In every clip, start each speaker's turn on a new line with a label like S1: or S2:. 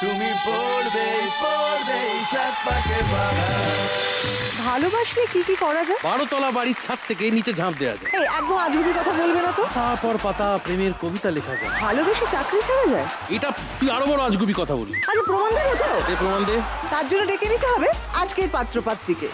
S1: তুমি পড়বে পড়বে সাত পাকে বাহার।
S2: ভালোবাসলে কি কি করা যায়?
S3: 12 তলা বাড়ির ছাদ থেকে নিচে ঝাঁপ দেওয়া যায়।
S2: এই একদম আজগুবি কথা বলবে না তো।
S3: তারপর পাতা প্রেমের কবিতা লেখা যায়।
S2: ভালোবেসে চাকরি ছাড়া যায়?
S3: এটা তুই আরো বড় আজগুবি কথা বলি।
S2: আচ্ছা প্রমাণ দেবো তো?
S3: এ প্রমাণ দে।
S2: তার জন্য ডেকে নিতে হবে আজকের পাত্র পাত্রীকে।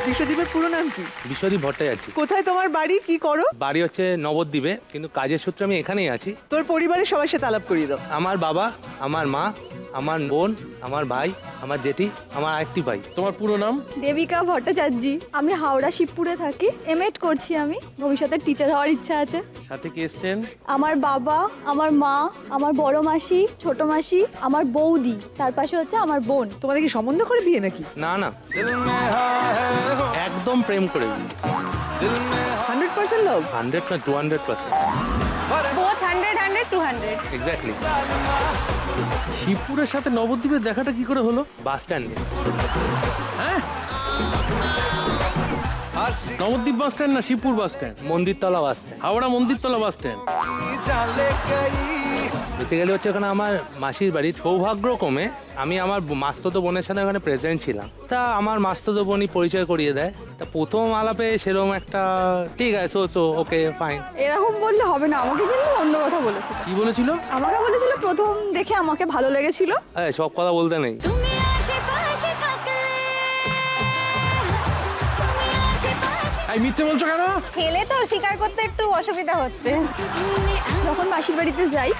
S2: বিশ্বদীপের পুরো নাম কি?
S4: বিশ্বদীপ ভট্টাচার্য।
S2: কোথায় তোমার বাড়ি, কি করো?
S4: বাড়ি হচ্ছে নবদ্বীপে, কিন্তু কাজের সূত্রে আমি এখানেই আছি।
S2: তোর পরিবারের সবার সাথে আলাপ করিয়ে দাও।
S4: আমার বাবা, আমার মা, আমার বোন, আমার ভাই, আমার জেঠি, আমার আরেকটি ভাই।
S3: তোমার পুরো নাম?
S5: দেবিকা ভট্টাচার্য। আমি হাওড়া শিবপুরে থাকি, এমএড করছি। আমি ভবিষ্যতে টিচার হওয়ার ইচ্ছা আছে।
S3: সাথে কে এসছেন?
S5: আমার বাবা, আমার মা, আমার বড় মাসি, ছোট মাসি, আমার বৌদি, তার পাশে হচ্ছে আমার বোন।
S2: তোমাদের কি সম্বন্ধ করে বিয়ে নাকি?
S4: না না, একদম প্রেম করে
S2: 100% লাভ?
S4: 100 না 200%।
S5: বোথ 100, 200।
S4: এক্স্যাক্টলি।
S3: শিবপুরের সাথে নবদ্বীপের দেখাটা কি করে হলো?
S4: বাস স্ট্যান্ডে।
S3: হ্যাঁ, নবদ্বীপ বাস স্ট্যান্ড না Shibpur bus stand?
S4: Mandirtala bus stand.
S3: Howrah Mandirtala bus stand.
S4: Basically হচ্ছে ওখানে আমার মাসির বাড়ি। সৌভাগ্যক্রমে আমি আমার মাস্তুতো বোনের সাথে ওখানে প্রেজেন্ট ছিলাম। তা আমার মাস্তুতো বোনই পরিচয় করিয়ে দেয়। তা প্রথম আলাপে সেরকম একটা ঠিক আছে, সো ওকে ফাইন।
S5: এরকম বললে হবে না, আমাকে কিন্তু অন্য কথা বলেছিল।
S3: কি বলেছিল?
S5: আমাকে বলেছিল প্রথম দেখে আমাকে ভালো লেগেছিল।
S4: সব কথা বলতে নেই।
S6: তুমি আশেপাশে থাকলে তুমি আশেপাশে
S3: এই মিথ্যে বলছো কেন?
S5: ছেলে তো স্বীকার করতে একটু অসুবিধা হচ্ছে। যখন মাসির বাড়িতে যাই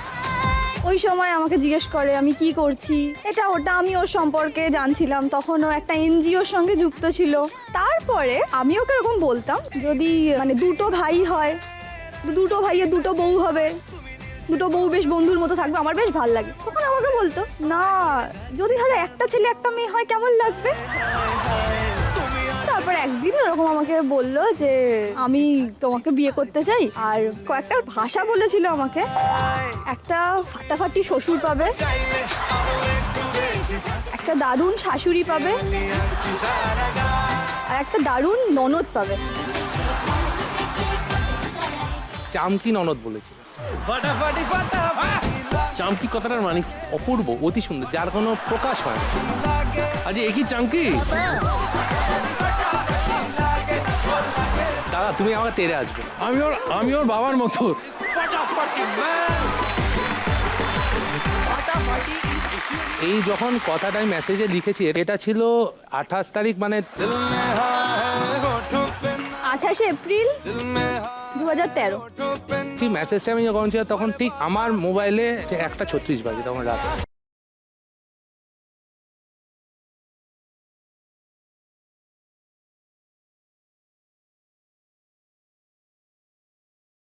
S5: ওই সময় আমাকে জিজ্ঞেস করে আমি কি করছি, এটা ওটা। আমি ওর সম্পর্কে জানছিলাম, তখন ও একটা এনজিওর সঙ্গে যুক্ত ছিল। তারপরে আমি ওকে এরকম বলতাম যদি মানে দুটো ভাই হয়, দুটো ভাইয়ের দুটো বউ হবে, দুটো বউ বেশ বন্ধুর মতো থাকবে, আমার বেশ ভালো লাগে। তখন আমাকে বলতো না, যদি ধরো একটা ছেলে একটা মেয়ে হয় কেমন লাগবে। তারপর একদিন এরকম আমাকে বললো যে আমি তোমাকে বিয়ে করতে চাই, আর কয়েকটা ভাষা বলেছিল আমাকে। একটা ফাটাফাটি শ্বশুর পাবে, একটা দারুণ শাশুড়ি পাবে, আর একটা দারুণ ননদ পাবে।
S4: চামকি ননদ বলেছিল।
S3: চামকি কথাটার মানে কি?
S4: অপূর্ব, অতি সুন্দর, যার কোনো প্রকাশ হয় না।
S3: আজ একই চামকি?
S4: দাদা তুমি আমাকে তেড়ে আসবে।
S3: আমি ওর বাবার মতো।
S4: এই যখন কথাটা আমি মেসেজে লিখেছি, এটা ছিল 28 তারিখ, মানে
S5: 28 এপ্রিল 2013।
S4: ঠিক মেসেজটা আমি যখন ছিল তখন ঠিক আমার মোবাইলে 1:36 বাজে তখন রাত।